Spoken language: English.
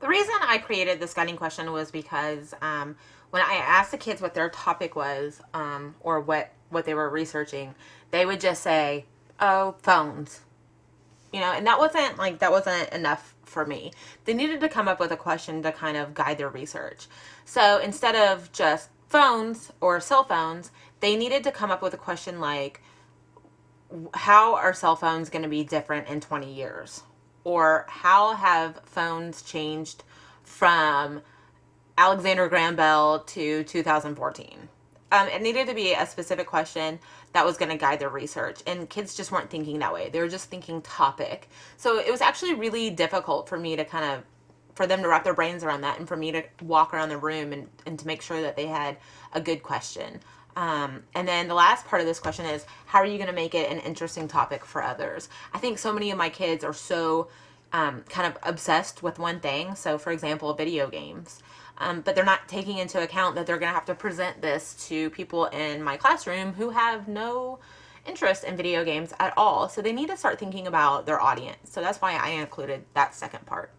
The reason I created this guiding question was because when I asked the kids what their topic was, or what they were researching, they would just say, "Oh, phones." And that wasn't enough for me. They needed to come up with a question to kind of guide their research. So instead of just phones or cell phones, they needed to come up with a question like, how are cell phones going to be different in 20 years? Or how have phones changed from Alexander Graham Bell to 2014? It needed to be a specific question that was going to guide their research. And kids just weren't thinking that way. They were just thinking topic. So it was actually really difficult for me to for them to wrap their brains around that, and for me to walk around the room and to make sure that they had a good question. And then the last part of this question is, how are you going to make it an interesting topic for others? I think so many of my kids are so kind of obsessed with one thing. So, for example, video games. But they're not taking into account that they're going to have to present this to people in my classroom who have no interest in video games at all. So they need to start thinking about their audience. So that's why I included that second part.